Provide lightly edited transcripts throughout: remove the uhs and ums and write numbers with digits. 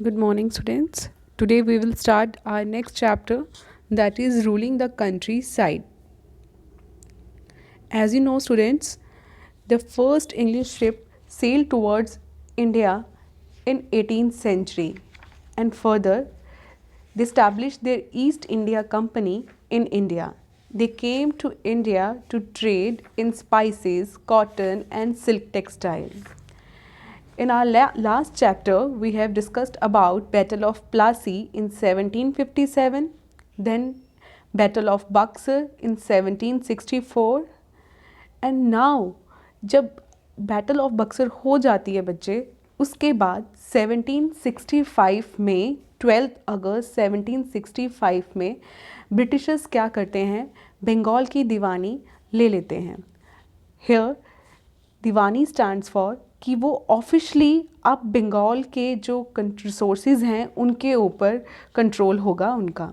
Good morning, students. Today we will start our next chapter, that is ruling the countryside. As you know, students, the first English ship sailed towards India in 18th century, and further they established their East India Company in India. They came to India to trade in spices, cotton and silk textile. In our last chapter, we have discussed about Battle of Plassey in 1757, then Battle of Buxar in 1764, and now जब battle of Buxar हो जाती है बच्चे, उसके बाद 1765 में 12 अगस्त 1765 में Britishers क्या करते हैं, बंगाल की दीवानी ले लेते हैं. हेयर दीवानी स्टैंड्स फॉर कि वो ऑफिशली अब बंगाल के जो रिसोर्सेज हैं उनके ऊपर कंट्रोल होगा उनका.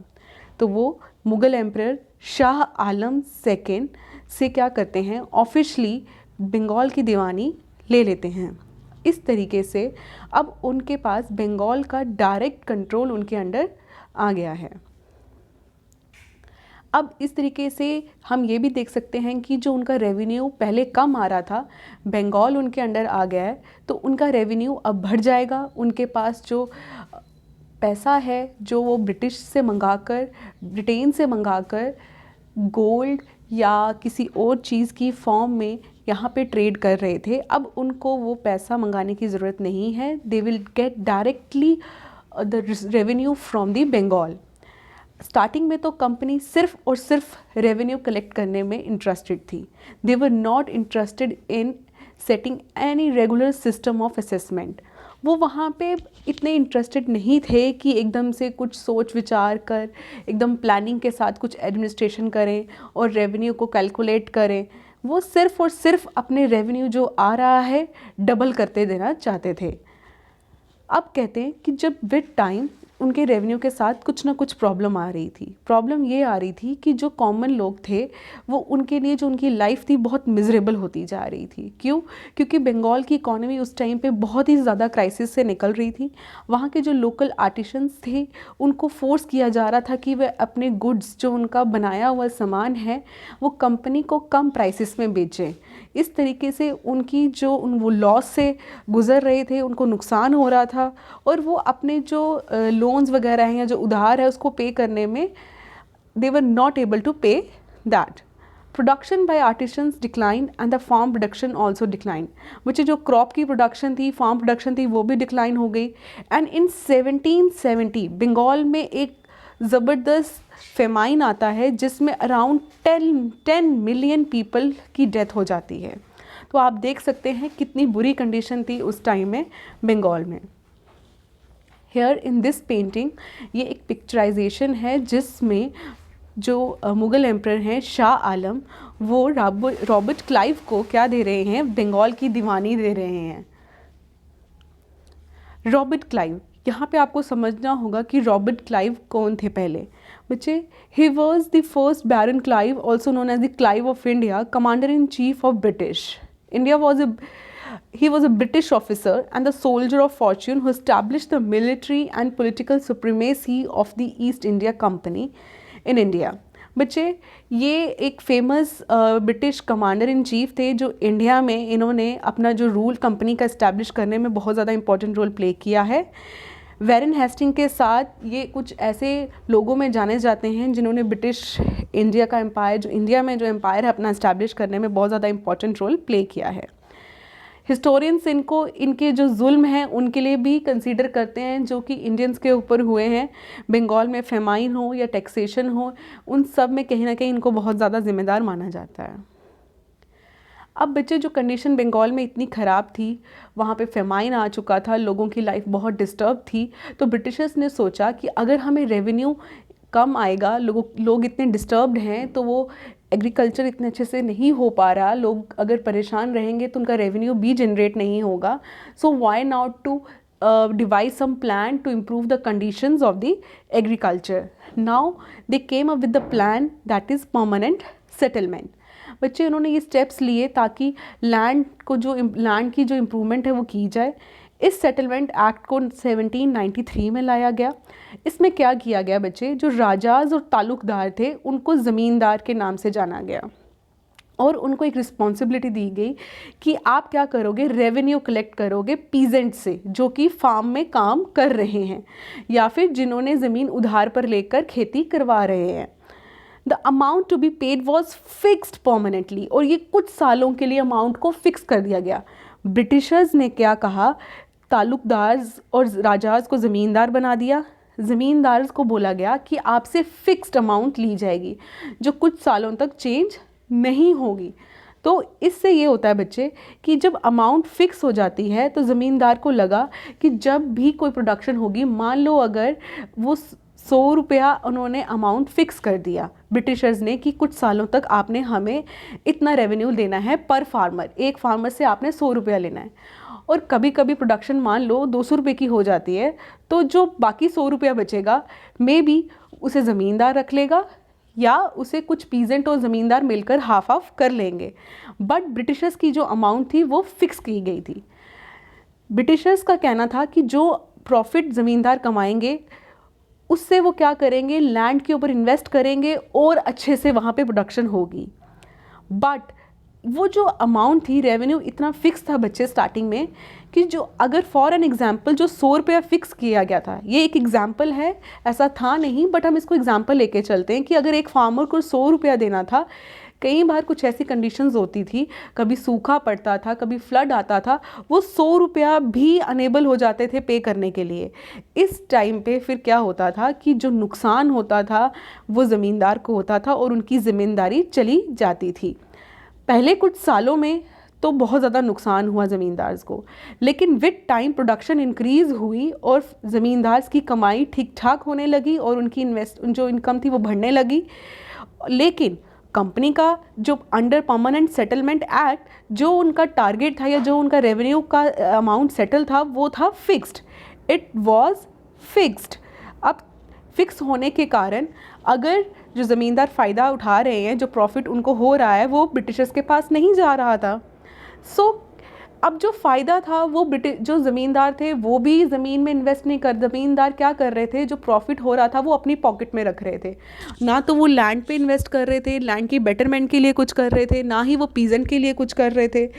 तो वो मुग़ल एम्परर शाह आलम सेकेंड से क्या करते हैं, ऑफिशली बंगाल की दीवानी ले लेते हैं. इस तरीके से अब उनके पास बंगाल का डायरेक्ट कंट्रोल उनके अंडर आ गया है. अब इस तरीके से हम ये भी देख सकते हैं कि जो उनका रेवेन्यू पहले कम आ रहा था, बंगाल उनके अंडर आ गया है, तो उनका रेवेन्यू अब बढ़ जाएगा. उनके पास जो पैसा है जो वो ब्रिटिश से मंगाकर, ब्रिटेन से मंगाकर गोल्ड या किसी और चीज़ की फॉर्म में यहाँ पे ट्रेड कर रहे थे, अब उनको वो पैसा मंगाने की ज़रूरत नहीं है. They will get directly the revenue from the Bengal. Starting में तो कंपनी सिर्फ और सिर्फ रेवेन्यू कलेक्ट करने में इंटरेस्टेड थी. They were not interested in setting any regular system of assessment. वो वहाँ पे इतने इंटरेस्टेड नहीं थे कि एकदम से कुछ सोच विचार कर एकदम प्लानिंग के साथ कुछ एडमिनिस्ट्रेशन करें और रेवेन्यू को कैलकुलेट करें. वो सिर्फ और सिर्फ अपने रेवेन्यू जो आ रहा है डबल करते देना चाहते थे. अब कहते हैं कि जब विद टाइम उनके रेवेन्यू के साथ कुछ ना कुछ प्रॉब्लम आ रही थी. प्रॉब्लम ये आ रही थी कि जो कॉमन लोग थे वो उनके लिए जो उनकी लाइफ थी बहुत मिजरेबल होती जा रही थी. क्यों? क्योंकि बंगाल की इकोनॉमी उस टाइम पे बहुत ही ज़्यादा क्राइसिस से निकल रही थी. वहाँ के जो लोकल आर्टिशंस थे उनको फोर्स किया जा रहा था कि वे अपने गुड्स, जो उनका बनाया हुआ सामान है, वो कंपनी को कम प्राइसेस में बेचें. इस तरीके से उनकी जो वो लॉस से गुज़र रहे थे, उनको नुकसान हो रहा था और वो अपने जो लोन्स वगैरह हैं या जो उधार है उसको पे करने में they were not able to pay that. Production by artisans decline and the farm production also decline. बच्चे जो क्रॉप की प्रोडक्शन थी, फार्म प्रोडक्शन थी, वो भी डिक्लाइन हो गई. एंड इन 1770 बंगाल में एक ज़बरदस्त फेमाइन आता है जिसमें अराउंड 10 मिलियन पीपल की डेथ हो जाती है. तो आप देख सकते हैं कितनी बुरी कंडीशन थी उस टाइम में बंगाल में. हेयर इन दिस पेंटिंग ये एक पिक्चराइजेशन है जिसमें जो मुग़ल एम्परर हैं शाह आलम, वो रॉबर्ट क्लाइव को क्या दे रहे हैं, बंगाल की दीवानी दे रहे हैं. रॉबर्ट क्लाइव, यहाँ पे आपको समझना होगा कि रॉबर्ट क्लाइव कौन थे पहले. बच्चे, he was the first baron Clive, also known as the Clive of India, commander in chief of British India. He was a British officer and the soldier of fortune who established the military and political supremacy of the East India Company in India. बच्चे, ये एक famous British commander in chief थे जो India में इन्होंने अपना जो rule company का इस्टेब्लिश करने में बहुत ज़्यादा इंपॉर्टेंट रोल प्ले किया है. वैरन हेस्टिंग के साथ ये कुछ ऐसे लोगों में जाने जाते हैं जिन्होंने ब्रिटिश इंडिया का एम्पायर, जो इंडिया में जो एम्पायर है अपना इस्टेब्लिश करने में बहुत ज़्यादा इंपॉर्टेंट रोल प्ले किया है. हिस्टोरियंस इनको इनके जो जुल्म हैं उनके लिए भी कंसीडर करते हैं जो कि इंडियंस के ऊपर हुए हैं. बंगाल में फेमाइन हो या टैक्सेशन हो, उन सब में कहीं ना कहीं इनको बहुत ज़्यादा जिम्मेदार माना जाता है. अब बच्चे, जो कंडीशन बंगाल में इतनी ख़राब थी, वहाँ पे फेमाइन आ चुका था, लोगों की लाइफ बहुत डिस्टर्ब थी, तो ब्रिटिशर्स ने सोचा कि अगर हमें रेवेन्यू कम आएगा, लोग इतने डिस्टर्ब्ड हैं, तो वो एग्रीकल्चर इतने अच्छे से नहीं हो पा रहा, लोग अगर परेशान रहेंगे तो उनका रेवेन्यू भी जनरेट नहीं होगा. So why not to devise some plan to improve the conditions of the agriculture. Now they came up with the plan that is permanent settlement. बच्चे, उन्होंने ये स्टेप्स लिए ताकि लैंड की जो इम्प्रूवमेंट है वो की जाए. इस सेटलमेंट एक्ट को 1793 में लाया गया। इसमें क्या किया गया बच्चे, जो राजाज और तालुकदार थे उनको ज़मींदार के नाम से जाना गया और उनको एक रिस्पॉन्सिबिलिटी दी गई कि आप क्या करोगे, रेवेन्यू कलेक्ट करोगे पीजेंट से जो कि फार्म में काम कर रहे हैं या फिर जिन्होंने ज़मीन उधार पर लेकर खेती करवा रहे हैं। The amount to be paid was fixed permanently, और ये कुछ सालों के लिए अमाउंट को फिक्स कर दिया गया। ब्रिटिशर्स ने क्या कहा, तालुकदार और राजाज को ज़मींदार बना दिया। ज़मींदार को बोला गया कि आपसे फिक्स्ड अमाउंट ली जाएगी जो कुछ सालों तक चेंज नहीं होगी। तो इससे ये होता है बच्चे कि जब अमाउंट फिक्स हो जाती है तो ज़मींदार को लगा कि जब भी कोई प्रोडक्शन होगी, मान लो अगर वो 100 रुपया उन्होंने अमाउंट फिक्स कर दिया ब्रिटिशर्स ने कि कुछ सालों तक आपने हमें इतना रेवेन्यू देना है पर फार्मर, एक फार्मर से आपने 100 रुपया लेना है, और कभी कभी प्रोडक्शन मान लो 200 रुपये की हो जाती है, तो जो बाकी 100 रुपया बचेगा मे बी उसे ज़मींदार रख लेगा या उसे कुछ पीजेंट और ज़मींदार मिलकर हाफ हाफ कर लेंगे। बट ब्रिटिशर्स की जो अमाउंट थी वो फिक्स की गई थी। ब्रिटिशर्स का कहना था कि जो प्रॉफिट ज़मींदार कमाएंगे उससे वो क्या करेंगे, लैंड के ऊपर इन्वेस्ट करेंगे और अच्छे से वहाँ पे प्रोडक्शन होगी। बट वो जो अमाउंट थी, रेवेन्यू इतना फिक्स था बच्चे स्टार्टिंग में कि जो अगर फॉर एन एग्जांपल जो 100 रुपया फिक्स किया गया था, ये एक एग्जांपल है, ऐसा था नहीं बट हम इसको एग्जांपल लेके चलते हैं कि अगर एक फार्मर को 100 रुपया देना था, कई बार कुछ ऐसी कंडीशंस होती थी, कभी सूखा पड़ता था, कभी फ्लड आता था, वो 100 रुपया भी अनेबल हो जाते थे पे करने के लिए। इस टाइम पे फिर क्या होता था कि जो नुकसान होता था वो ज़मींदार को होता था और उनकी ज़िम्मेदारी चली जाती थी। पहले कुछ सालों में तो बहुत ज़्यादा नुकसान हुआ ज़मींदार्स को, लेकिन विद टाइम प्रोडक्शन इंक्रीज़ हुई और ज़मींदार्स की कमाई ठीक ठाक होने लगी और उनकी जो इनकम थी वो बढ़ने लगी। लेकिन कंपनी का जो अंडर परमानेंट सेटलमेंट एक्ट जो उनका टारगेट था या जो उनका रेवेन्यू का अमाउंट सेटल था वो था फिक्स्ड, इट वाज फिक्स्ड। अब फिक्स होने के कारण अगर जो ज़मींदार फ़ायदा उठा रहे हैं, जो प्रॉफिट उनको हो रहा है, वो ब्रिटिशर्स के पास नहीं जा रहा था। अब जो फ़ायदा था वो जो ज़मींदार थे वो भी ज़मीन में इन्वेस्ट नहीं कर, ज़मींदार क्या कर रहे थे, जो प्रॉफिट हो रहा था वो अपनी पॉकेट में रख रहे थे, ना तो वो लैंड पे इन्वेस्ट कर रहे थे, लैंड की बेटरमेंट के लिए कुछ कर रहे थे, ना ही वो पीजेंट के लिए कुछ कर रहे थे।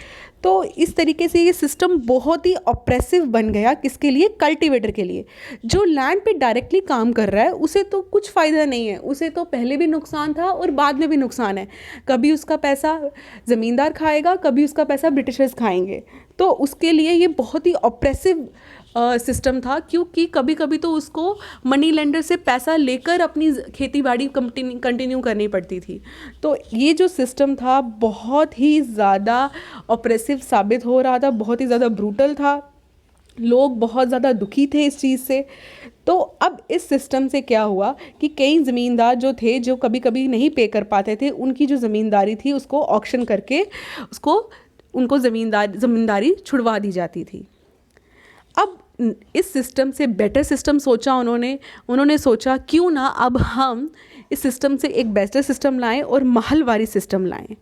तो इस तरीके से ये सिस्टम बहुत ही ऑप्रेसिव बन गया। किसके लिए? कल्टीवेटर के लिए। जो लैंड पे डायरेक्टली काम कर रहा है उसे तो कुछ फ़ायदा नहीं है, उसे तो पहले भी नुकसान था और बाद में भी नुकसान है। कभी उसका पैसा ज़मींदार खाएगा, कभी उसका पैसा ब्रिटिशर्स खाएंगे। तो उसके लिए ये बहुत ही ऑप्रेसिव सिस्टम था, क्योंकि कभी कभी तो उसको मनी लेंडर से पैसा लेकर अपनी खेती बाड़ी कंटिन्यू करनी पड़ती थी। तो ये जो सिस्टम था बहुत ही ज़्यादा ऑप्रेसिव साबित हो रहा था, बहुत ही ज़्यादा ब्रूटल था, लोग बहुत ज़्यादा दुखी थे इस चीज़ से। तो अब इस सिस्टम से क्या हुआ कि कई ज़मींदार जो थे, जो कभी कभी नहीं पे कर पाते थे, उनकी जो ज़मींदारी थी उसको ऑक्शन करके उनको ज़मींदारी छुड़वा दी जाती थी। अब इस सिस्टम से बेटर सिस्टम सोचा उन्होंने सोचा क्यों ना अब हम इस सिस्टम से एक बेटर सिस्टम लाएं और महलवारी सिस्टम लाएं।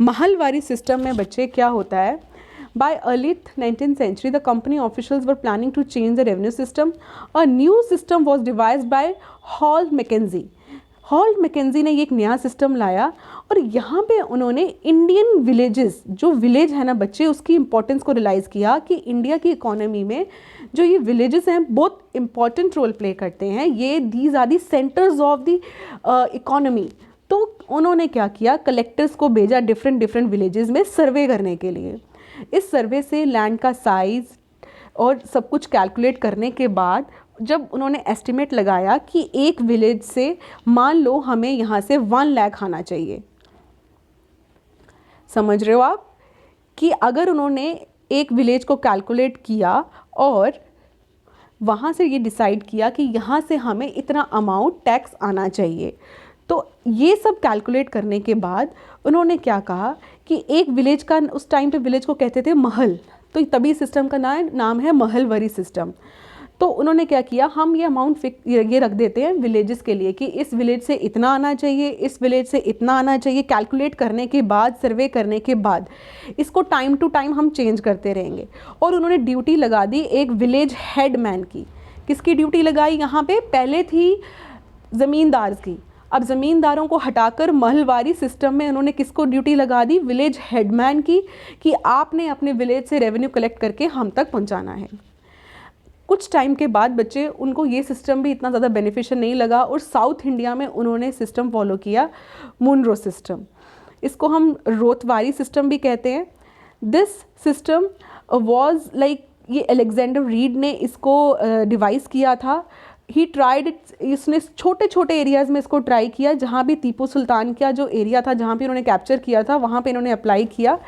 महलवारी सिस्टम में बच्चे क्या होता है, bye early 19th century the company officials were planning to change the revenue system. A new system was devised by Holt Mackenzie ने ये एक नया सिस्टम लाया और यहाँ पे उन्होंने इंडियन विलेजेस, जो विलेज है ना बच्चे, उसकी इम्पोर्टेंस को रियलाइज़ किया कि इंडिया की इकोनॉमी में जो ये विलेजेस हैं बहुत इम्पॉर्टेंट रोल प्ले करते हैं, ये these are the centres of the economy. तो उन्होंने क्या किया, कलेक्टर्स को भेजा डिफरेंट विलेजेस में सर्वे करने के लिए। इस सर्वे से लैंड का साइज़ और सब कुछ कैलकुलेट करने के बाद जब उन्होंने एस्टिमेट लगाया कि एक विलेज से मान लो हमें यहाँ से 1 लाख आना चाहिए। समझ रहे हो आप कि अगर उन्होंने एक विलेज को कैलकुलेट किया और वहाँ से ये डिसाइड किया कि यहाँ से हमें इतना अमाउंट टैक्स आना चाहिए, तो ये सब कैलकुलेट करने के बाद उन्होंने क्या कहा कि एक विलेज का, उस टाइम पे विलेज को कहते थे महल, तो तभी सिस्टम का नाम है महलवारी सिस्टम। तो उन्होंने क्या किया, हम ये अमाउंट ये रख देते हैं विलेजेस के लिए कि इस विलेज से इतना आना चाहिए, इस विलेज से इतना आना चाहिए। कैलकुलेट करने के बाद, सर्वे करने के बाद इसको टाइम टू टाइम हम चेंज करते रहेंगे। और उन्होंने ड्यूटी लगा दी एक विलेज हेडमैन की। किसकी ड्यूटी लगाई यहाँ पे? पहले थी ज़मींदार की, अब ज़मींदारों को हटाकर महलवारी सिस्टम में उन्होंने किसको ड्यूटी लगा दी? विलेज हेडमैन की, कि आपने अपने विलेज से रेवेन्यू कलेक्ट करके हम तक पहुंचाना है। कुछ टाइम के बाद बच्चे, उनको ये सिस्टम भी इतना ज़्यादा बेनिफिशियल नहीं लगा और साउथ इंडिया में उन्होंने सिस्टम फॉलो किया, मुनरो सिस्टम। इसको हम रोतवारी सिस्टम भी कहते हैं। दिस सिस्टम वॉज लाइक, ये अलेक्जेंडर रीड ने इसको डिवाइस किया था। ही ट्राइड इट, इसने छोटे छोटे एरियाज़ में इसको ट्राई किया, जहाँ भी टीपू सुल्तान का जो एरिया था, जहाँ पे उन्होंने कैप्चर किया था, वहाँ पे इन्होंने अप्लाई किया।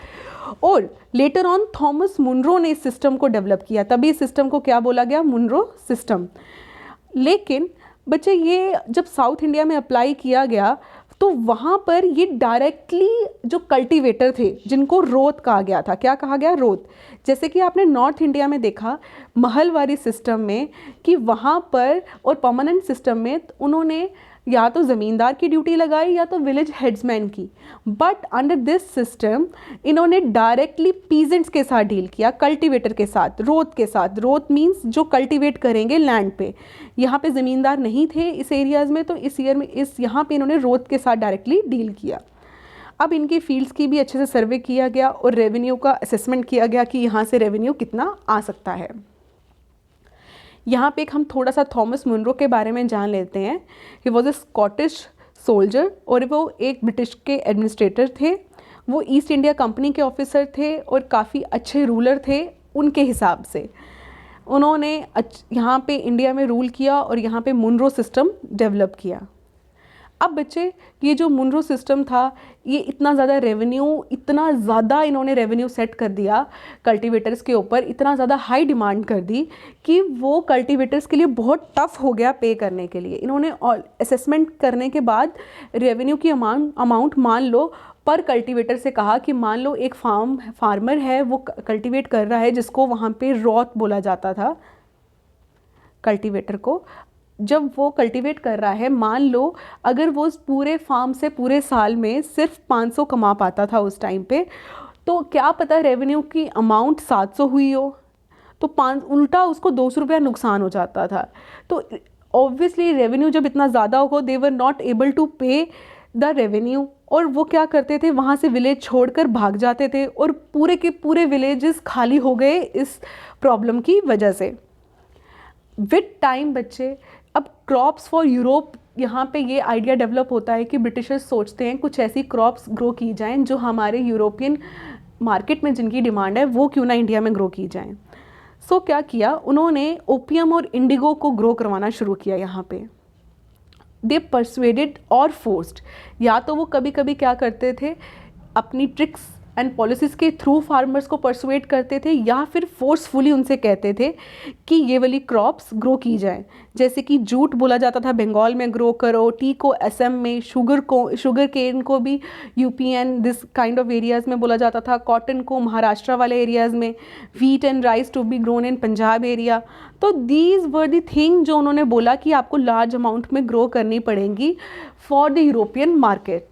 और लेटर ऑन थॉमस मुनरो ने इस सिस्टम को डेवलप किया, तभी इस सिस्टम को क्या बोला गया? Munro system. लेकिन बच्चे, ये जब साउथ इंडिया में अप्लाई किया गया तो वहाँ पर ये डायरेक्टली जो कल्टीवेटर थे, जिनको रोत कहा गया था, क्या कहा गया? रोत। जैसे कि आपने नॉर्थ इंडिया में देखा महलवारी सिस्टम में कि वहाँ पर, और परमानेंट सिस्टम में उन्होंने या तो ज़मींदार की ड्यूटी लगाई या तो विलेज हेड्समैन की। बट अंडर दिस सिस्टम इन्होंने डायरेक्टली पीजेंट्स के साथ डील किया, कल्टीवेटर के साथ, रोत के साथ। रोत मीन्स जो कल्टीवेट करेंगे लैंड पे। यहाँ पे ज़मींदार नहीं थे इस एरियाज़ में, तो इस ईयर में यहाँ पे इन्होंने रोत के साथ डायरेक्टली डील किया। अब इनकी फील्ड्स की भी अच्छे से सर्वे किया गया और रेवेन्यू का असेसमेंट किया गया कि यहाँ से रेवेन्यू कितना आ सकता है। यहाँ पे हम थोड़ा सा थॉमस मुनरो के बारे में जान लेते हैं। He was a Scottish soldier और वो एक ब्रिटिश के एडमिनिस्ट्रेटर थे। वो ईस्ट इंडिया कंपनी के ऑफिसर थे और काफ़ी अच्छे रूलर थे उनके हिसाब से। उन्होंने यहाँ पे इंडिया में रूल किया और यहाँ पे मुनरो सिस्टम डेवलप किया। अब बच्चे, ये जो मुनरो सिस्टम था, ये इतना ज़्यादा इन्होंने रेवेन्यू सेट कर दिया कल्टीवेटर्स के ऊपर, इतना ज़्यादा हाई डिमांड कर दी कि वो कल्टीवेटर्स के लिए बहुत टफ हो गया पे करने के लिए। इन्होंने असेसमेंट करने के बाद रेवेन्यू की अमाउंट मान लो पर कल्टीवेटर से कहा कि मान लो एक फार्मर है, वो कल्टीवेट कर रहा है, जिसको वहाँ पे रॉथ बोला जाता था कल्टीवेटर को। जब वो कल्टीवेट कर रहा है, मान लो अगर वो उस पूरे फार्म से पूरे साल में सिर्फ 500 कमा पाता था उस टाइम पे, तो क्या पता रेवेन्यू की अमाउंट 700 हुई हो, तो उल्टा उसको 200 रुपया नुकसान हो जाता था। तो ऑब्वियसली रेवेन्यू जब इतना ज़्यादा हो, दे वर नॉट एबल टू पे द रेवेन्यू, और वो क्या करते थे, वहाँ से विलेज छोड़कर भाग जाते थे और पूरे के पूरे विलेजेस खाली हो गए इस प्रॉब्लम की वजह से। विद टाइम बच्चे, अब क्रॉप्स फॉर यूरोप, यहाँ पे ये आइडिया डेवलप होता है कि ब्रिटिशर्स सोचते हैं कुछ ऐसी क्रॉप्स ग्रो की जाएं जो हमारे यूरोपियन मार्केट में जिनकी डिमांड है, वो क्यों ना इंडिया में ग्रो की जाएं। सो क्या किया उन्होंने, ओपियम और इंडिगो को ग्रो करवाना शुरू किया यहाँ पे। दे परसुएडेड और फोर्स्ड, या तो वो कभी कभी क्या करते थे, अपनी ट्रिक्स एंड पॉलिसीज़ के थ्रू फार्मर्स को परसुएट करते थे, या फिर फोर्सफुली उनसे कहते थे कि ये वाली क्रॉप्स ग्रो की जाएं। जैसे कि जूट बोला जाता था बंगाल में ग्रो करो, टी को असम में, शुगर केन को भी UP and this kind of areas में बोला जाता था, कॉटन को महाराष्ट्र वाले एरियाज़ में, wheat and rice to be grown in Punjab area. तो दीज वर दी थिंग जो उन्होंने बोला कि आपको लार्ज अमाउंट में ग्रो करनी पड़ेंगी फॉर द यूरोपियन मार्केट।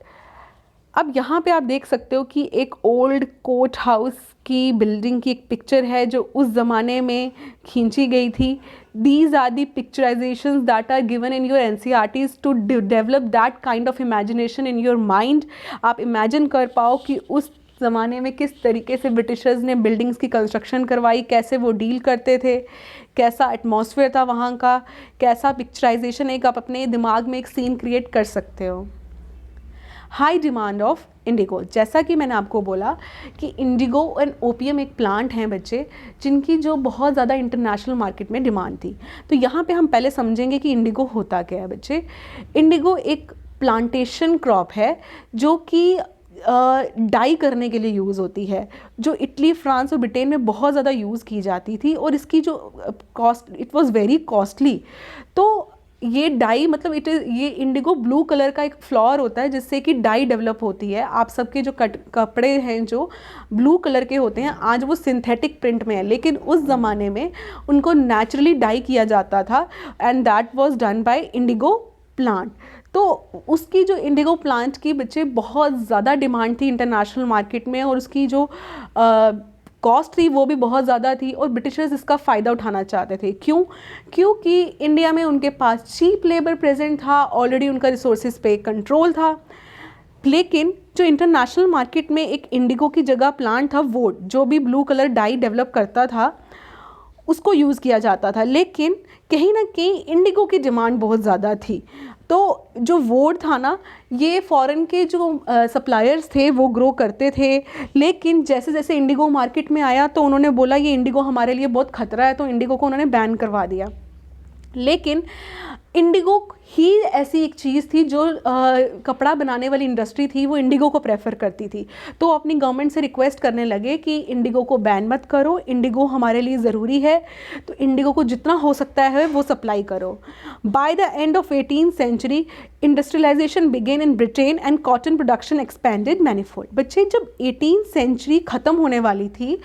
अब यहाँ पे आप देख सकते हो कि एक ओल्ड कोर्ट हाउस की बिल्डिंग की एक पिक्चर है जो उस ज़माने में खींची गई थी। These are the picturisations that are given in your NCERTs to develop that kind of imagination in your mind. आप इमेजिन कर पाओ कि उस ज़माने में किस तरीके से ब्रिटिशर्स ने बिल्डिंग्स की कंस्ट्रक्शन करवाई, कैसे वो डील करते थे, कैसा एटमॉस्फेयर था वहाँ का, कैसा पिक्चराइजेशन, एक आप अपने दिमाग में एक सीन क्रिएट कर सकते हो। हाई डिमांड ऑफ इंडिगो, जैसा कि मैंने आपको बोला कि इंडिगो एंड ओपियम एक प्लांट हैं बच्चे, जिनकी जो बहुत ज़्यादा इंटरनेशनल मार्केट में डिमांड थी। तो यहाँ पे हम पहले समझेंगे कि इंडिगो होता क्या है बच्चे। इंडिगो एक प्लांटेशन क्रॉप है जो कि डाई करने के लिए यूज़ होती है, जो इटली, फ्रांस और ब्रिटेन में बहुत ज़्यादा यूज़ की जाती थी, और इसकी जो cost, it was very costly. तो ये डाई मतलब ये इंडिगो ब्लू कलर का एक फ्लावर होता है जिससे कि डाई डेवलप होती है। आप सबके जो कपड़े हैं जो ब्लू कलर के होते हैं आज वो सिंथेटिक प्रिंट में है, लेकिन उस ज़माने में उनको नेचुरली डाई किया जाता था and that was done by Indigo plant. तो उसकी जो इंडिगो प्लांट की बच्चे बहुत ज़्यादा डिमांड थी इंटरनेशनल मार्केट में, और उसकी जो कॉस्ट थी वो भी बहुत ज़्यादा थी, और ब्रिटिशर्स इसका फ़ायदा उठाना चाहते थे। क्यों? क्योंकि इंडिया में उनके पास चीप लेबर प्रेजेंट था, ऑलरेडी उनका रिसोर्सेज पे कंट्रोल था। लेकिन जो इंटरनेशनल मार्केट में एक इंडिगो की जगह प्लांट था वोड, जो भी ब्लू कलर डाई डेवलप करता था, उसको यूज़ किया जाता था। लेकिन कहीं ना कहीं इंडिगो की डिमांड बहुत ज़्यादा थी, तो जो वोड था ना, ये फॉरेन के जो सप्लायर्स थे वो ग्रो करते थे। लेकिन जैसे जैसे इंडिगो मार्केट में आया तो उन्होंने बोला ये इंडिगो हमारे लिए बहुत ख़तरा है, तो इंडिगो को उन्होंने बैन करवा दिया। लेकिन इंडिगो ही ऐसी एक चीज़ थी जो कपड़ा बनाने वाली इंडस्ट्री थी वो इंडिगो को प्रेफर करती थी, तो अपनी गवर्नमेंट से रिक्वेस्ट करने लगे कि इंडिगो को बैन मत करो, इंडिगो हमारे लिए ज़रूरी है, तो इंडिगो को जितना हो सकता है वो सप्लाई करो। By the end of 18th century industrialisation began in Britain and cotton production expanded manifold. बच्चे जब 18th सेंचुरी ख़त्म होने वाली थी,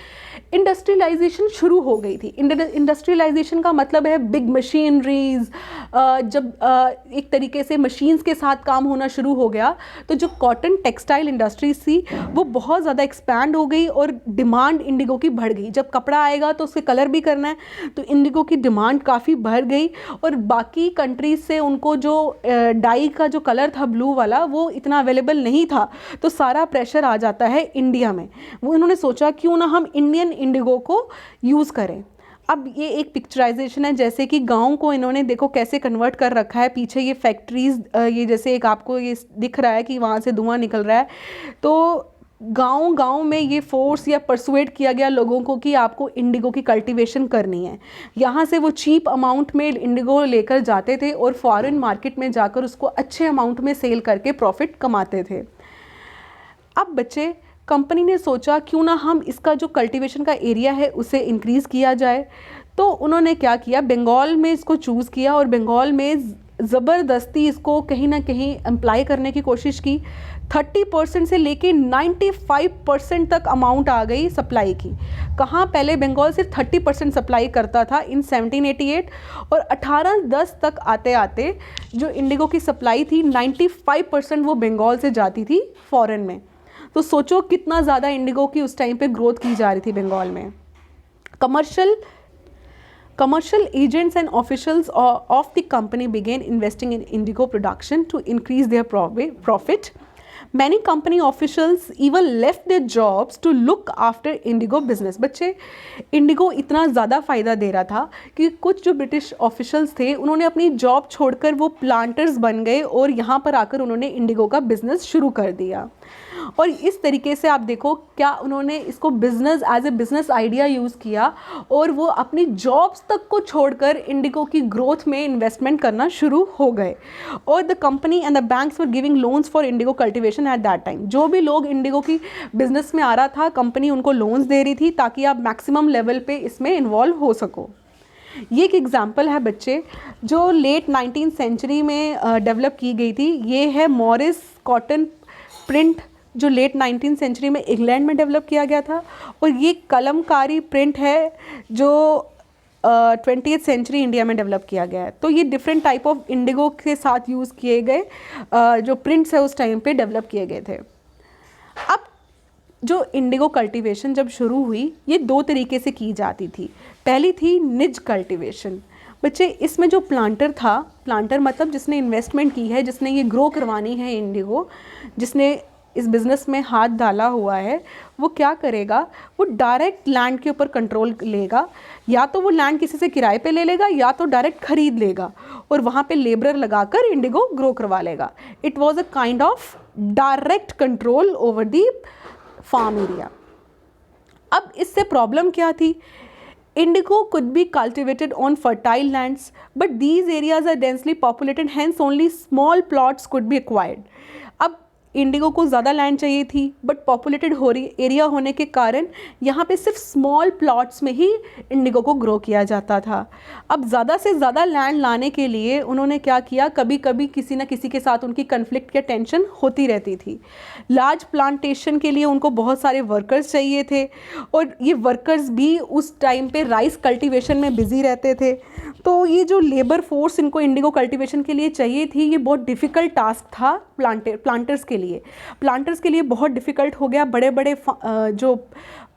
इंडस्ट्रियलाइजेशन शुरू हो गई थी। इंडस्ट्रियलाइजेशन का मतलब है बिग मशीनरीज, जब एक तरीके से मशीन्स के साथ काम होना शुरू हो गया, तो जो कॉटन टेक्सटाइल इंडस्ट्रीज थी वो बहुत ज़्यादा एक्सपैंड हो गई और डिमांड इंडिगो की बढ़ गई। जब कपड़ा आएगा तो उसके कलर भी करना है, तो इंडिगो की डिमांड काफ़ी बढ़ गई, और बाकी कंट्रीज से उनको जो डाई का जो कलर था ब्लू वाला वो इतना अवेलेबल नहीं था, तो सारा प्रेशर आ जाता है इंडिया में। वो इन्होंने सोचा क्यों ना हम इंडियन इंडिगो को यूज़ करें। अब ये एक पिक्चराइजेशन है, जैसे कि गाँव को इन्होंने देखो कैसे कन्वर्ट कर रखा है। पीछे ये फैक्ट्रीज, ये जैसे एक आपको ये दिख रहा है कि वहाँ से धुआं निकल रहा है, तो गांव में ये फोर्स या परसुएट किया गया लोगों को कि आपको इंडिगो की कल्टीवेशन करनी है। यहाँ से वो चीप अमाउंट में इंडिगो लेकर जाते थे और फॉरेन मार्केट में जाकर उसको अच्छे अमाउंट में सेल करके प्रॉफिट कमाते थे। अब बच्चे कंपनी ने सोचा क्यों ना हम इसका जो कल्टीवेशन का एरिया है उसे इंक्रीज़ किया जाए, तो उन्होंने क्या किया, बंगाल में इसको चूज़ किया और बंगाल में ज़बरदस्ती इसको कहीं ना कहीं अप्लाई करने की कोशिश की। 30% से लेके 95% तक अमाउंट आ गई सप्लाई की। कहाँ पहले बंगाल सिर्फ 30% सप्लाई करता था इन 1788, और 1810 तक आते आते जो इंडिगो की सप्लाई थी 95% वो बंगाल से जाती थी फॉरेन में। तो सोचो कितना ज़्यादा इंडिगो की उस टाइम पे ग्रोथ की जा रही थी बंगाल में। Commercial agents and officials of the company began investing in indigo production to increase their profit. Many company officials even left their jobs to look after indigo business. बच्चे Indigo इतना ज़्यादा फ़ायदा दे रहा था कि कुछ जो ब्रिटिश ऑफिशियल्स थे उन्होंने अपनी जॉब छोड़कर वो प्लांटर्स बन गए और यहाँ पर आकर उन्होंने इंडिगो का बिज़नेस शुरू कर दिया। और इस तरीके से आप देखो क्या उन्होंने इसको business as a business idea use किया, और वो अपनी जॉब्स तक को छोड़कर इंडिगो की ग्रोथ में इन्वेस्टमेंट करना शुरू हो गए। और the company and the banks were giving loans for Indigo cultivation at that time. जो भी लोग इंडिगो की बिजनेस में आ रहा था, कंपनी उनको लोन्स दे रही थी ताकि आप मैक्सिमम लेवल पे इसमें इन्वॉल्व हो सको। ये एक एग्जाम्पल है बच्चे जो लेट 19th सेंचुरी में डेवलप की गई थी। ये है मॉरिस कॉटन प्रिंट जो लेट 19th सेंचुरी में इंग्लैंड में डेवलप किया गया था, और ये कलमकारी प्रिंट है जो 20th सेंचुरी इंडिया में डेवलप किया गया है। तो ये डिफरेंट टाइप ऑफ इंडिगो के साथ यूज़ किए गए जो प्रिंट्स है उस टाइम पे डेवलप किए गए थे। अब जो इंडिगो कल्टीवेशन जब शुरू हुई ये दो तरीके से की जाती थी। पहली थी निज कल्टीवेशन। बच्चे इसमें जो प्लांटर था, प्लांटर मतलब जिसने इन्वेस्टमेंट की है, जिसने ये ग्रो करवानी है इंडिगो, जिसने इस बिज़नेस में हाथ डाला हुआ है, वो क्या करेगा, वो डायरेक्ट लैंड के ऊपर कंट्रोल लेगा। या तो वो लैंड किसी से किराए पे ले लेगा या तो डायरेक्ट खरीद लेगा और वहाँ पे लेबरर लगाकर इंडिगो ग्रो करवा लेगा। It was a kind of direct control over the farm area. अब इससे प्रॉब्लम क्या थी, Indigo could be cultivated on fertile lands, but these areas are densely populated, hence only small plots could be acquired. अब Indigo को ज़्यादा land चाहिए थी, but populated हो रही एरिया होने के कारण यहाँ पे सिर्फ स्मॉल प्लॉट्स में ही इंडिगो को ग्रो किया जाता था। अब ज़्यादा से ज़्यादा लैंड लाने के लिए उन्होंने क्या किया, कभी कभी किसी न किसी के साथ उनकी कन्फ्लिक्ट या टेंशन होती रहती थी। लार्ज प्लांटेशन के लिए उनको बहुत सारे वर्कर्स चाहिए थे, और ये वर्कर्स भी उस टाइम पे राइस कल्टीवेशन में बिज़ी रहते थे। तो ये जो लेबर फोर्स इनको इंडिगो कल्टीवेशन के लिए चाहिए थी, ये बहुत डिफ़िकल्ट टास्क था प्लांटर्स के लिए बहुत डिफ़िकल्ट हो गया। बड़े बड़े जो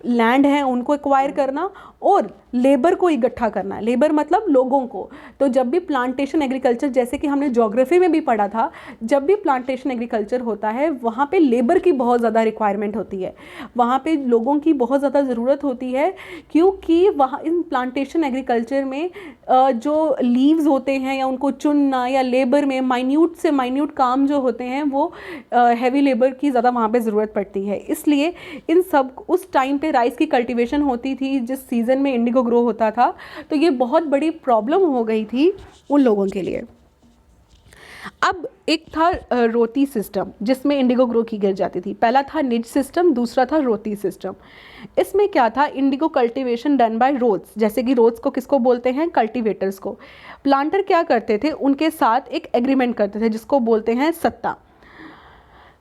लैंड हैं उनको एक्वायर करना और लेबर को इकट्ठा करना, लेबर मतलब लोगों को। तो जब भी प्लांटेशन एग्रीकल्चर, जैसे कि हमने ज्योग्राफी में भी पढ़ा था, जब भी प्लांटेशन एग्रीकल्चर होता है वहाँ पे लेबर की बहुत ज़्यादा रिक्वायरमेंट होती है, वहाँ पे लोगों की बहुत ज़्यादा ज़रूरत होती है, क्योंकि वहाँ इन प्लांटेशन एग्रीकल्चर में जो लीव्स होते हैं या उनको चुनना या लेबर में माइन्यूट से माइन्यूट काम जो होते हैं वो हैवी लेबर की ज़्यादा वहाँ पे ज़रूरत पड़ती है। इसलिए इन सब उस टाइम पे राइस की कल्टीवेशन होती थी जिस सीज़न में इंडिगो ग्रो होता था, तो ये बहुत बड़ी प्रॉब्लम हो गई थी उन लोगों के लिए। अब एक था रोटी सिस्टम जिसमें इंडिगो ग्रो की गिर जाती थी। पहला था निज सिस्टम, दूसरा था रोटी सिस्टम। इसमें क्या था, indigo cultivation done by roads, जैसे कि रोड्स को किसको बोलते हैं, कल्टीवेटर्स को। प्लांटर क्या करते थे, उनके साथ एक एग्रीमेंट करते थे जिसको बोलते हैं सत्ता।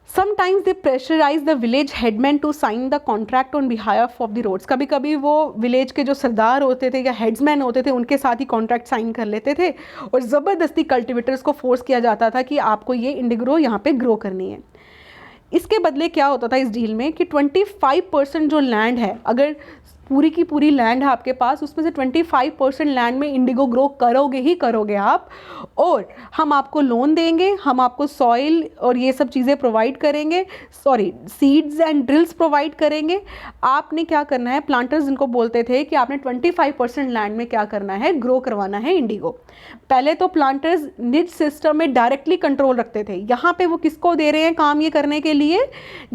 Sometimes they pressurize the village headman to sign the contract on behalf of the roads. कभी कभी वो विलेज के जो सरदार होते थे या हेड्समैन होते थे उनके साथ ही कॉन्ट्रैक्ट साइन कर लेते थे, और ज़बरदस्ती कल्टीवेटर्स को फोर्स किया जाता था कि आपको ये इंडिगो यहाँ पे ग्रो करनी है। इसके बदले क्या होता था इस डील में कि 25% जो लैंड है, अगर पूरी की पूरी लैंड है आपके पास, उसमें से 25% लैंड में इंडिगो ग्रो करोगे ही करोगे आप, और हम आपको लोन देंगे, हम आपको सॉइल और ये सब चीज़ें प्रोवाइड करेंगे, सीड्स एंड ड्रिल्स प्रोवाइड करेंगे। आपने क्या करना है, प्लांटर्स जिनको बोलते थे कि आपने 25% लैंड में क्या करना है, ग्रो करवाना है इंडिगो। पहले तो प्लांटर्स निज सिस्टम में डायरेक्टली कंट्रोल रखते थे। यहाँ पे वो किसको दे रहे हैं काम ये करने के लिए,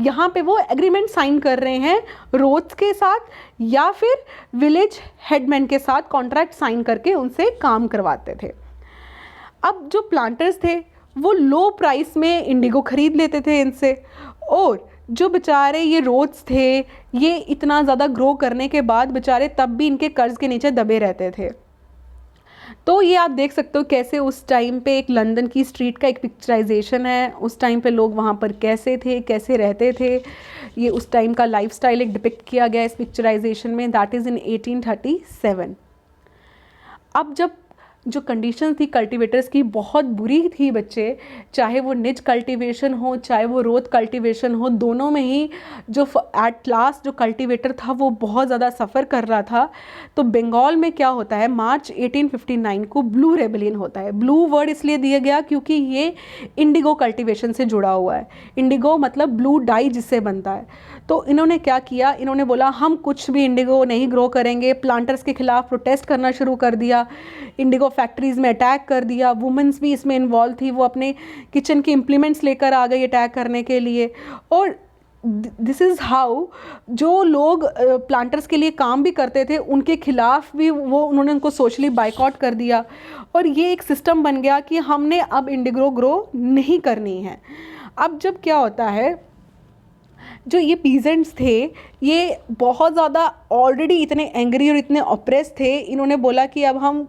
यहाँ पे वो एग्रीमेंट साइन कर रहे हैं रोड्स के साथ या फिर विलेज हेडमैन के साथ कॉन्ट्रैक्ट साइन करके उनसे काम करवाते थे। अब जो प्लांटर्स थे वो लो प्राइस में इंडिगो खरीद लेते थे इनसे, और जो बेचारे ये रोड्स थे ये इतना ज़्यादा ग्रो करने के बाद बेचारे तब भी इनके कर्ज के नीचे दबे रहते थे। तो ये आप देख सकते हो कैसे उस टाइम पे एक लंदन की स्ट्रीट का एक पिक्चराइजेशन है, उस टाइम पे लोग वहाँ पर कैसे थे, कैसे रहते थे, ये उस टाइम का लाइफस्टाइल एक डिपिक्ट किया गया इस पिक्चराइजेशन में, दैट इज़ इन 1837। अब जब जो कंडीशन थी कल्टीवेटर्स की बहुत बुरी थी बच्चे, चाहे वो निज कल्टीवेशन हो चाहे वो रोड कल्टीवेशन हो, दोनों में ही जो एट लास्ट जो कल्टीवेटर था वो बहुत ज़्यादा सफ़र कर रहा था। तो बंगाल में क्या होता है, मार्च 1859 को ब्लू रेबेलियन होता है। ब्लू वर्ड इसलिए दिया गया क्योंकि ये इंडिगो कल्टीवेशन से जुड़ा हुआ है। इंडिगो मतलब ब्लू डाई जिससे बनता है। तो इन्होंने क्या किया, इन्होंने बोला हम कुछ भी इंडिगो नहीं ग्रो करेंगे, प्लांटर्स के खिलाफ प्रोटेस्ट करना शुरू कर दिया, इंडिगो फैक्ट्रीज़ में अटैक कर दिया। वुमेंस भी इसमें इन्वॉल्व थी, वो अपने किचन के इम्प्लीमेंट्स लेकर आ गई अटैक करने के लिए। और दिस इज़ हाउ जो लोग प्लांटर्स के लिए काम भी करते थे उनके खिलाफ भी उन्होंने उनको सोशली बाइकआउट कर दिया, और ये एक सिस्टम बन गया कि हमने अब इंडिगो ग्रो नहीं करनी है। अब जब क्या होता है, जो ये पीजेंट्स थे ये बहुत ज़्यादा ऑलरेडी इतने एंग्री और इतने ऑप्रेस थे, इन्होंने बोला कि अब हम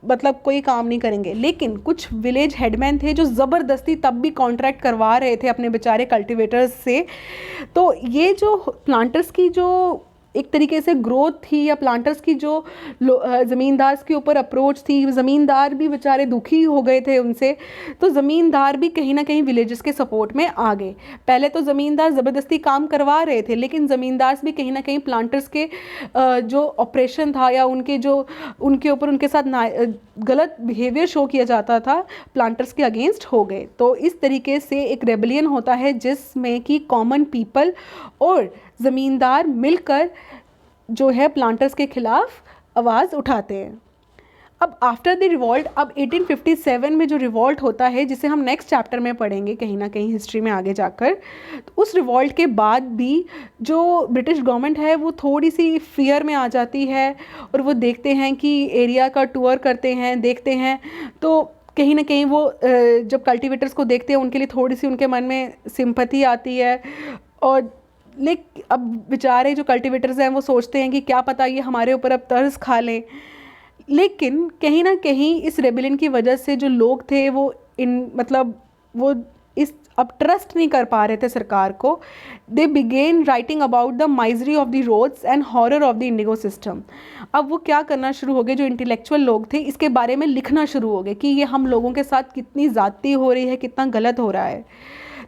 मतलब कोई काम नहीं करेंगे। लेकिन कुछ विलेज हेडमैन थे जो ज़बरदस्ती तब भी कॉन्ट्रैक्ट करवा रहे थे अपने बेचारे कल्टीवेटर्स से। तो ये जो प्लांटर्स की जो एक तरीके से ग्रोथ थी, या प्लांटर्स की जो ज़मींदार के ऊपर अप्रोच थी, ज़मींदार भी बेचारे दुखी हो गए थे उनसे। तो ज़मींदार भी कहीं ना कहीं विलेजेस के सपोर्ट में आ गए। पहले तो ज़मींदार ज़बरदस्ती काम करवा रहे थे, लेकिन ज़मींदार भी कहीं ना कहीं प्लांटर्स के जो ऑपरेशन था या उनके ऊपर उनके साथ गलत बिहेवियर शो किया जाता था, प्लांटर्स के अगेंस्ट हो गए। तो इस तरीके से एक रेबेलियन होता है जिसमें कि कॉमन पीपल और ज़मींदार मिलकर जो है प्लांटर्स के खिलाफ आवाज़ उठाते हैं। अब आफ्टर द रिवॉल्ट, अब 1857 में जो रिवॉल्ट होता है जिसे हम नेक्स्ट चैप्टर में पढ़ेंगे कहीं ना कहीं हिस्ट्री में आगे जाकर, तो उस रिवॉल्ट के बाद भी जो ब्रिटिश गवर्नमेंट है वो थोड़ी सी फियर में आ जाती है, और वो देखते हैं कि एरिया का टूर करते हैं, देखते हैं तो कहीं ना कहीं वो जब कल्टीवेटर्स को देखते हैं उनके लिए थोड़ी सी उनके मन में सिंपैथी आती है। और अब बेचारे जो कल्टीवेटर्स हैं वो सोचते हैं कि क्या पता ये हमारे ऊपर अब तर्स खा लें। लेकिन कहीं ना कहीं इस रेबेलियन की वजह से जो लोग थे वो वो इस अब ट्रस्ट नहीं कर पा रहे थे सरकार को। They began writing about the misery of the roads and horror of the indigo system. अब वो क्या करना शुरू हो गए, जो इंटेलेक्चुअल लोग थे इसके बारे में लिखना शुरू हो गए कि ये हम लोगों के साथ कितनी ज़्यादती हो रही है, कितना गलत हो रहा है।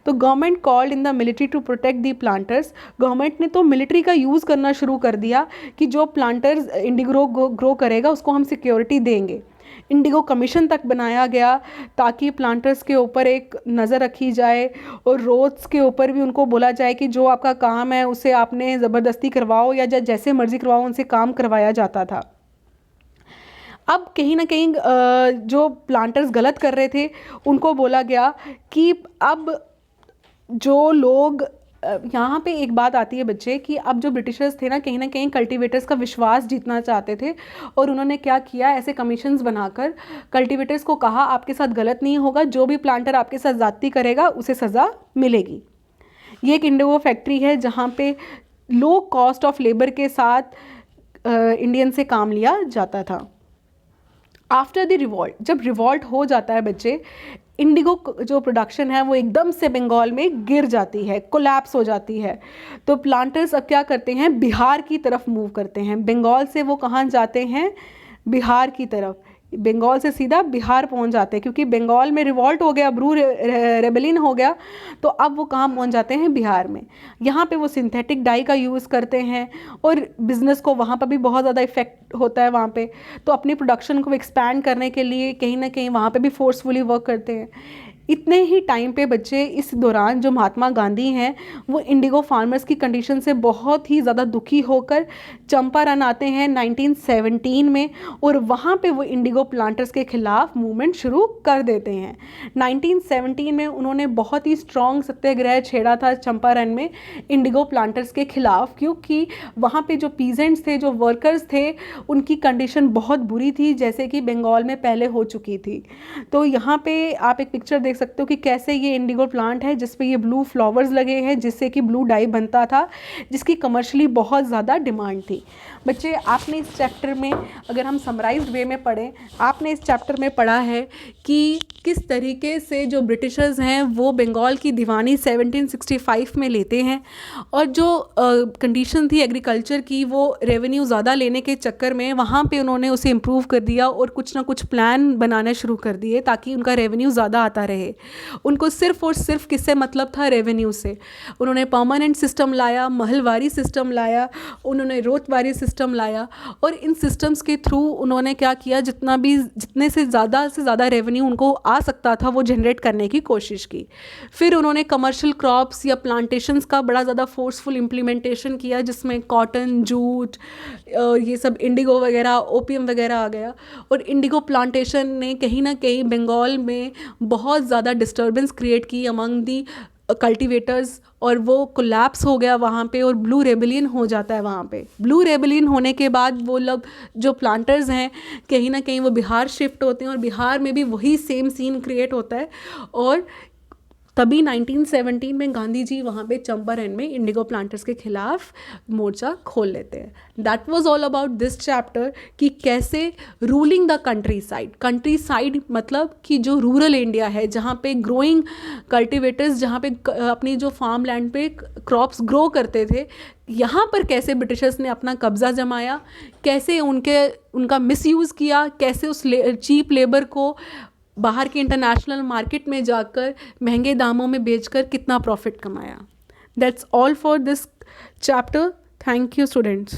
तो government called in the military to protect the planters. Government ने तो मिलिट्री का यूज़ करना शुरू कर दिया कि जो प्लांटर्स इंडिगो ग्रो करेगा उसको हम सिक्योरिटी देंगे। इंडिगो कमीशन तक बनाया गया ताकि प्लांटर्स के ऊपर एक नज़र रखी जाए और रोड्स के ऊपर भी उनको बोला जाए कि जो आपका काम है उसे आपने ज़बरदस्ती करवाओ या जैसे मर्ज़ी करवाओ, उनसे काम करवाया जाता था। अब कहीं ना कहीं जो प्लांटर्स गलत कर रहे थे उनको बोला गया कि अब जो लोग यहाँ पे एक बात आती है बच्चे कि अब जो ब्रिटिशर्स थे ना कहीं कल्टीवेटर्स का विश्वास जीतना चाहते थे। और उन्होंने क्या किया, ऐसे कमीशंस बनाकर कल्टीवेटर्स को कहा आपके साथ गलत नहीं होगा, जो भी प्लांटर आपके साथ ज़्यादती करेगा उसे सज़ा मिलेगी। ये एक इंडिगो फैक्ट्री है जहाँ पे लो कॉस्ट ऑफ लेबर के साथ इंडियन से काम लिया जाता था। आफ्टर द रिवॉल्ट, जब रिवॉल्ट हो जाता है बच्चे, इंडिगो जो प्रोडक्शन है वो एकदम से बंगाल में गिर जाती है, कोलैप्स हो जाती है। तो प्लांटर्स अब क्या करते हैं, बिहार की तरफ मूव करते हैं। बंगाल से वो कहाँ जाते हैं, बिहार की तरफ। बंगाल से सीधा बिहार पहुंच जाते हैं क्योंकि बंगाल में रिवॉल्ट हो गया, ब्रू रेबेलियन हो गया। तो अब वो कहाँ पहुंच जाते हैं, बिहार में। यहाँ पे वो सिंथेटिक डाई का यूज़ करते हैं और बिज़नेस को वहाँ पर भी बहुत ज़्यादा इफेक्ट होता है वहाँ पे। तो अपनी प्रोडक्शन को एक्सपैंड करने के लिए कहीं ना कहीं वहाँ पे भी फोर्सफुली वर्क करते हैं। इतने ही टाइम पे बच्चे, इस दौरान जो महात्मा गांधी हैं वो इंडिगो फार्मर्स की कंडीशन से बहुत ही ज़्यादा दुखी होकर चंपारण आते हैं 1917 में और वहाँ पे वो इंडिगो प्लांटर्स के ख़िलाफ़ मूवमेंट शुरू कर देते हैं। 1917 में उन्होंने बहुत ही स्ट्रॉन्ग सत्याग्रह छेड़ा था चंपारण में इंडिगो प्लांटर्स के ख़िलाफ़, क्योंकि वहाँ पे जो पीजेंट्स थे, जो वर्कर्स थे, उनकी कंडीशन बहुत बुरी थी जैसे कि बंगाल में पहले हो चुकी थी। तो यहाँ पे आप एक पिक्चर देख सकते हो कि कैसे ये इंडिगो प्लांट है जिस पे ये ब्लू फ्लावर्स लगे हैं जिससे कि ब्लू डाई बनता था, जिसकी कमर्शियली बहुत ज़्यादा डिमांड थी। बच्चे, आपने इस चैप्टर में, अगर हम समराइज्ड वे में पढ़ें, आपने इस चैप्टर में पढ़ा है कि किस तरीके से जो ब्रिटिशर्स हैं वो बंगाल की दीवानी 1765 में लेते हैं और जो कंडीशन थी एग्रीकल्चर की, वो रेवेन्यू ज़्यादा लेने के चक्कर में वहाँ पे उन्होंने उसे इम्प्रूव कर दिया और कुछ ना कुछ प्लान बनाने शुरू कर दिए ताकि उनका रेवेन्यू ज़्यादा आता रहे। उनको सिर्फ और सिर्फ किससे मतलब था, रेवेन्यू से। उन्होंने परमानेंट सिस्टम लाया, महलवारी सिस्टम लाया, उन्होंने रोतवारी सिस्टम लाया और इन सिस्टम्स के थ्रू उन्होंने क्या किया, जितने से ज़्यादा रेवेन्यू उनको आ सकता था वो जनरेट करने की कोशिश की। फिर उन्होंने कमर्शियल क्रॉप्स या प्लांटेशंस का बड़ा ज़्यादा फोर्सफुल इम्प्लीमेंटेशन किया जिसमें कॉटन, जूट और ये सब इंडिगो वगैरह, ओपियम वगैरह आ गया। और इंडिगो प्लांटेशन ने कहीं ना कहीं बंगाल में बहुत ज़्यादा डिस्टर्बेंस क्रिएट की अमंग दी कल्टीवेटर्स और वो कोलैप्स हो गया वहाँ पे और ब्लू रेबेलियन हो जाता है वहाँ पे। ब्लू रेबेलियन होने के बाद वो लोग जो प्लांटर्स हैं कहीं ना कहीं वो बिहार शिफ्ट होते हैं और बिहार में भी वही सेम सीन क्रिएट होता है और तभी 1917 में गांधी जी वहाँ पे चंपारण में इंडिगो प्लांटर्स के खिलाफ मोर्चा खोल लेते हैं। That was all about this chapter कि कैसे रूलिंग द कंट्री साइड मतलब कि जो रूरल इंडिया है जहाँ पे ग्रोइंग कल्टीवेटर्स, जहाँ पे अपनी जो फार्म लैंड पे क्रॉप्स ग्रो करते थे, यहाँ पर कैसे ब्रिटिशर्स ने अपना कब्ज़ा जमाया, कैसे उनका मिसयूज़ किया, कैसे उस चीप लेबर को बाहर के इंटरनेशनल मार्केट में जाकर महंगे दामों में बेचकर कितना प्रॉफिट कमाया। That's all for this chapter. Thank you students.